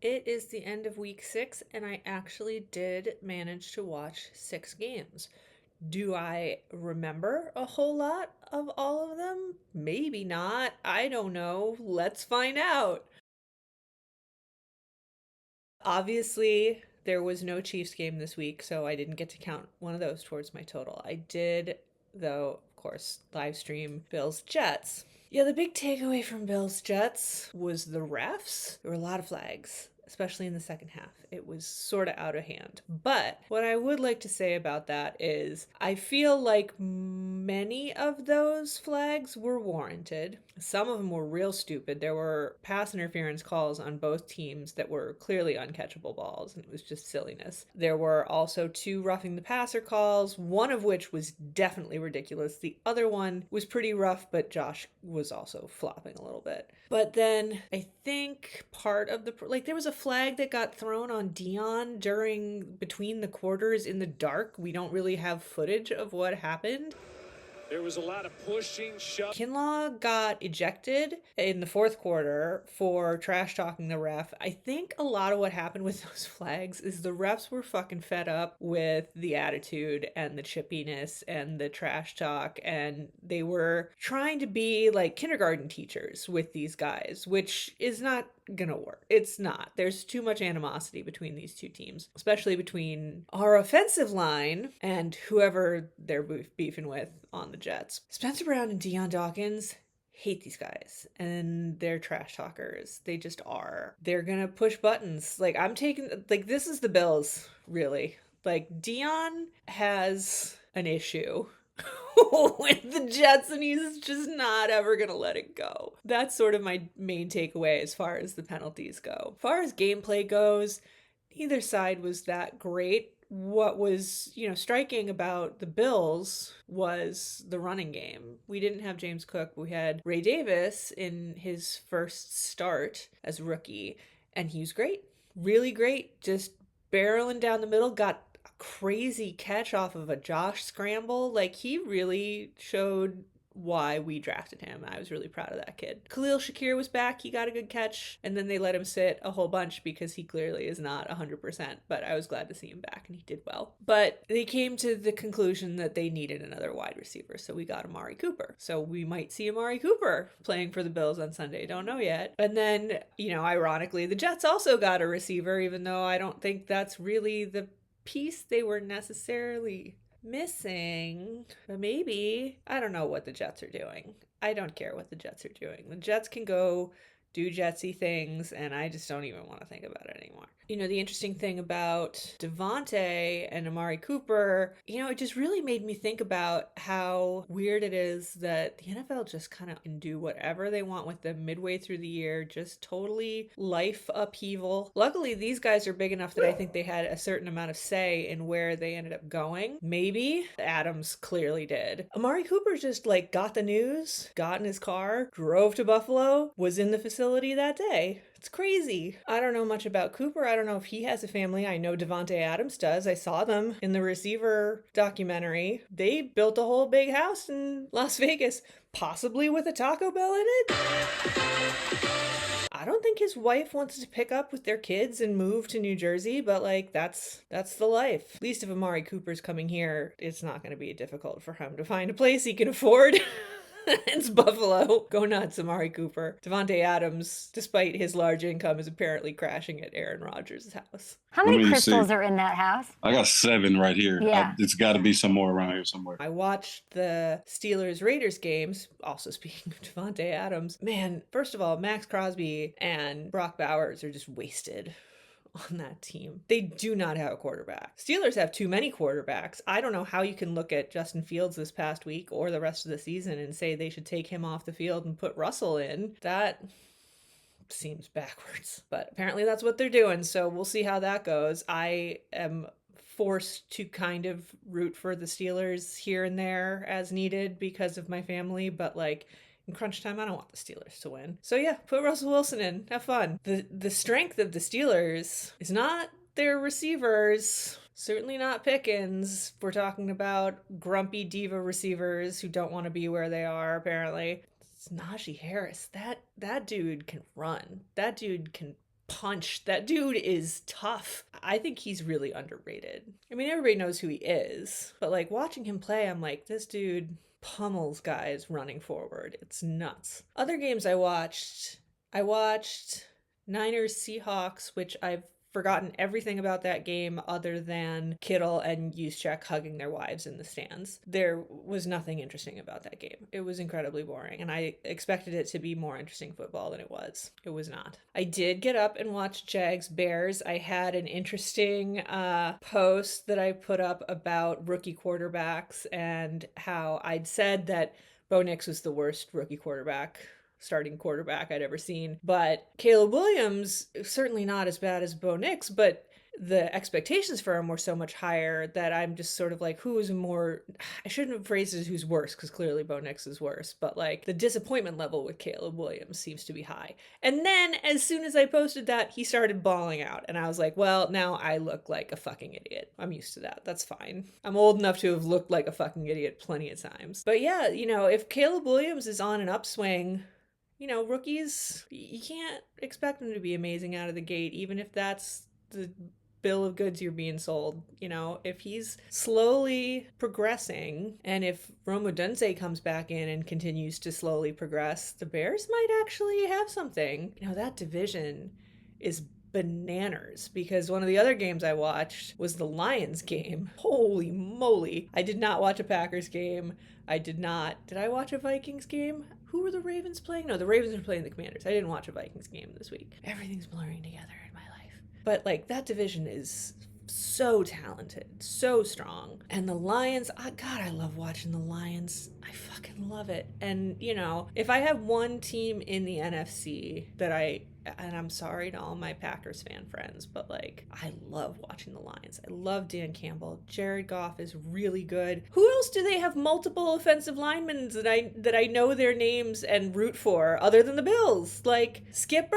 It is the end of week 6, and I actually did manage to watch 6 games. Do I remember a whole lot of all of them? Maybe not. I don't know. Let's find out. Obviously, there was no Chiefs game this week, so I didn't get to count one of those towards my total. I did, though, of course, live stream Bills Jets. Yeah, the big takeaway from Bills Jets was the refs. There were a lot of flags, especially in the second half. It was sort of out of hand. But what I would like to say about that is I feel like many of those flags were warranted. Some of them were real stupid. There were pass interference calls on both teams that were clearly uncatchable balls, and it was just silliness. There were also 2 roughing the passer calls, one of which was definitely ridiculous. The other one was pretty rough, but Josh was also flopping a little bit. But then I think part of the there was a flag that got thrown on Dion during between the quarters in the dark. We don't really have footage of what happened. There was a lot of pushing, shoving. Kinlaw got ejected in the fourth quarter for trash talking the ref. I think a lot of what happened with those flags is the refs were fucking fed up with the attitude and the chippiness and the trash talk, and they were trying to be like kindergarten teachers with these guys, which is not gonna work. It's not. There's too much animosity between these two teams, especially between our offensive line and whoever they're beefing with on the Jets. Spencer Brown and Deion Dawkins hate these guys, and they're trash talkers. They just are. They're gonna push buttons. This is the Bills, really. Like, Deion has an issue with the Jets, and he's just not ever gonna let it go. That's sort of my main takeaway as far as the penalties go. As far as gameplay goes, neither side was that great. What was, striking about the Bills was the running game. We didn't have James Cook. We had Ray Davis in his first start as a rookie, and he was great. Really great. Just barreling down the middle, got crazy catch off of a Josh scramble. Like, he really showed why we drafted him. I was really proud of that kid. Khalil Shakir was back. He got a good catch, and then they let him sit a whole bunch because he clearly is not 100%, but I was glad to see him back, and he did well. But they came to the conclusion that they needed another wide receiver, so we got Amari Cooper. So we might see Amari Cooper playing for the Bills on Sunday. Don't know yet. And then, ironically, the Jets also got a receiver, even though I don't think that's really the piece they were necessarily missing. But maybe. I don't know what the Jets are doing. I don't care what the Jets are doing. The Jets can go do Jetsy things, and I just don't even want to think about it anymore. The interesting thing about Devontae and Amari Cooper, it just really made me think about how weird it is that the NFL just kind of can do whatever they want with them midway through the year, just totally life upheaval. Luckily, these guys are big enough that I think they had a certain amount of say in where they ended up going. Maybe. Adams clearly did. Amari Cooper just got the news, got in his car, drove to Buffalo, was in the facility that day. It's crazy. I don't know much about Cooper. I don't know if he has a family. I know Davante Adams does. I saw them in the receiver documentary. They built a whole big house in Las Vegas, possibly with a Taco Bell in it. I don't think his wife wants to pick up with their kids and move to New Jersey, but that's the life. At least if Amari Cooper's coming here, it's not going to be difficult for him to find a place he can afford. It's Buffalo. Go nuts, Amari Cooper. Davante Adams, despite his large income, is apparently crashing at Aaron Rodgers' house. How many crystals are in that house? I got 7 right here. Yeah. It's got to be some more around here somewhere. I watched the Steelers-Raiders games, also speaking of Davante Adams. Man, first of all, Max Crosby and Brock Bowers are just wasted on that team. They do not have a quarterback. Steelers have too many quarterbacks. I don't know how you can look at Justin Fields this past week or the rest of the season and say they should take him off the field and put Russell in. That seems backwards. But apparently that's what they're doing, so we'll see how that goes. I am forced to kind of root for the Steelers here and there as needed because of my family, but in crunch time, I don't want the Steelers to win. So yeah, put Russell Wilson in. Have fun. The strength of the Steelers is not their receivers. Certainly not Pickens. We're talking about grumpy diva receivers who don't want to be where they are, apparently. It's Najee Harris. That dude can run. That dude can punch. That dude is tough. I think he's really underrated. I mean, everybody knows who he is, but like watching him play, I'm like, this dude pummels guys running forward. It's nuts. Other games I watched Niners Seahawks, which I've forgotten everything about that game other than Kittle and Juszczyk hugging their wives in the stands. There was nothing interesting about that game. It was incredibly boring, and I expected it to be more interesting football than it was. It was not. I did get up and watch Jags Bears. I had an interesting post that I put up about rookie quarterbacks and how I'd said that Bo Nix was the worst rookie starting quarterback I'd ever seen. But Caleb Williams, certainly not as bad as Bo Nix, but the expectations for him were so much higher that I'm just sort of like, who is more, I shouldn't have phrased it as who's worse, because clearly Bo Nix is worse, but like the disappointment level with Caleb Williams seems to be high. And then as soon as I posted that, he started bawling out. And I was like, well, now I look like a fucking idiot. I'm used to that. That's fine. I'm old enough to have looked like a fucking idiot plenty of times. But yeah, if Caleb Williams is on an upswing, rookies, you can't expect them to be amazing out of the gate, even if that's the bill of goods you're being sold. If he's slowly progressing, and if Rome Odunze comes back in and continues to slowly progress, the Bears might actually have something. That division is bananas, because one of the other games I watched was the Lions game. Holy moly. I did not watch a Packers game. Did I watch a Vikings game? Who were the Ravens playing? No, the Ravens were playing the Commanders. I didn't watch a Vikings game this week. Everything's blurring together in my life. But like, that division is so talented, so strong. And the Lions, God, I love watching the Lions. I fucking love it. And, if I have one team in the NFC that and I'm sorry to all my Packers fan friends, but like, I love watching the Lions. I love Dan Campbell. Jared Goff is really good. Who else do they have multiple offensive linemen that I know their names and root for other than the Bills? Like Skipper?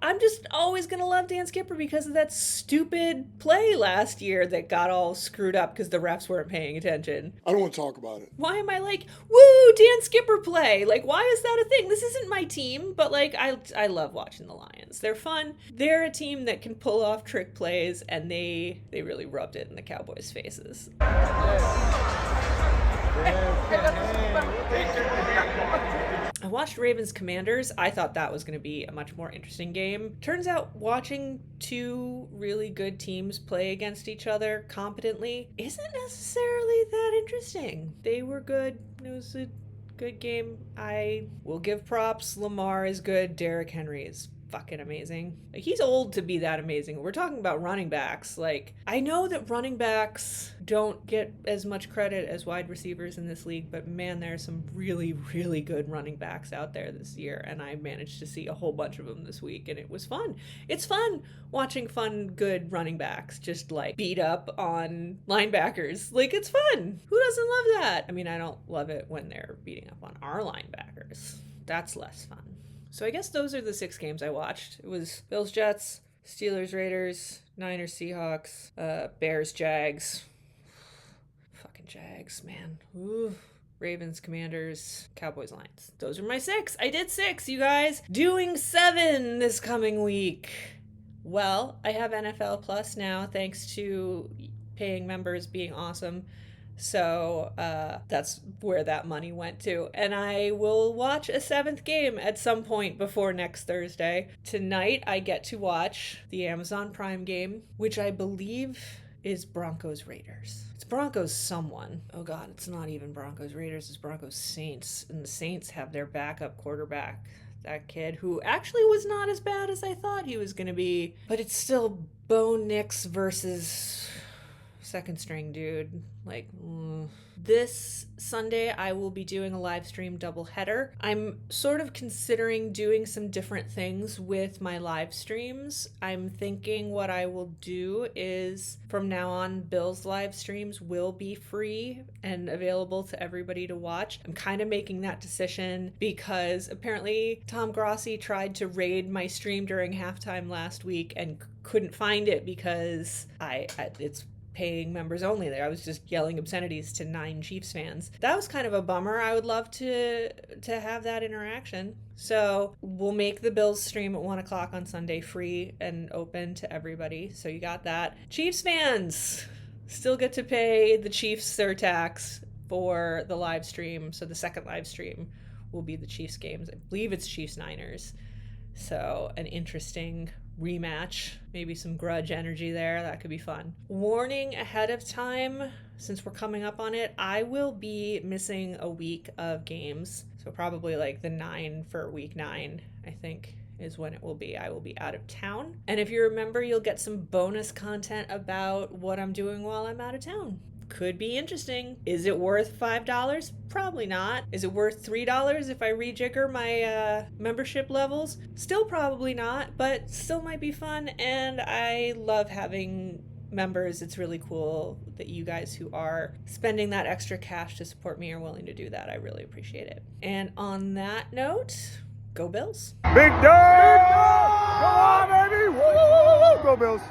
I'm just always gonna love Dan Skipper because of that stupid play last year that got all screwed up because the refs weren't paying attention. I don't want to talk about it. Why am I like, woo, Dan Skipper play? Like, why is that a thing? This isn't my team, but like, I love watching the Lions. They're fun. They're a team that can pull off trick plays, and they really rubbed it in the Cowboys' faces. I watched Ravens Commanders. I thought that was going to be a much more interesting game. Turns out watching two really good teams play against each other competently isn't necessarily that interesting. They were good. It was a good game. I will give props. Lamar is good. Derrick Henry is fucking amazing. Like, he's old to be that amazing. We're talking about running backs. Like, I know that running backs don't get as much credit as wide receivers in this league, but man, there are some really, really good running backs out there this year, and I managed to see a whole bunch of them this week, and it was fun. It's fun watching good running backs just like beat up on linebackers. Like, it's fun. Who doesn't love that? I mean, I don't love it when they're beating up on our linebackers. That's less fun. So I guess those are the 6 games I watched. It was Bills, Jets, Steelers, Raiders, Niners, Seahawks, Bears, Jags. Fucking Jags, man. Ooh. Ravens, Commanders, Cowboys, Lions. Those are my 6. I did 6, you guys. Doing 7 this coming week. Well, I have NFL Plus now, thanks to paying members being awesome. So that's where that money went to. And I will watch a 7th game at some point before next Thursday. Tonight, I get to watch the Amazon Prime game, which I believe is Broncos Raiders. It's Broncos someone. Oh God, it's not even Broncos Raiders, it's Broncos Saints. And the Saints have their backup quarterback, that kid who actually was not as bad as I thought he was going to be. But it's still Bo Nix versus second string dude. Like, This Sunday, I will be doing a live stream doubleheader. I'm sort of considering doing some different things with my live streams. I'm thinking what I will do is, from now on, Bill's live streams will be free and available to everybody to watch. I'm kind of making that decision because apparently Tom Grossi tried to raid my stream during halftime last week and couldn't find it because it's paying members only there. I was just yelling obscenities to 9 Chiefs fans. That was kind of a bummer. I would love to have that interaction. So we'll make the Bills stream at 1 o'clock on Sunday free and open to everybody. So you got that. Chiefs fans still get to pay the Chiefs surtax for the live stream. So the second live stream will be the Chiefs games. I believe it's Chiefs Niners. So an interesting rematch, maybe some grudge energy there. That could be fun. Warning ahead of time, since we're coming up on it, I will be missing a week of games. So probably like the 9 for week 9, I think, is when it will be. I will be out of town. And if you remember, you'll get some bonus content about what I'm doing while I'm out of town. Could be interesting. Is it worth $5? Probably not. Is it worth $3 if I rejigger my membership levels? Still probably not, but still might be fun. And I love having members. It's really cool that you guys who are spending that extra cash to support me are willing to do that. I really appreciate it. And on that note, go Bills. Big dog! Go on, baby! Woo! Go Bills!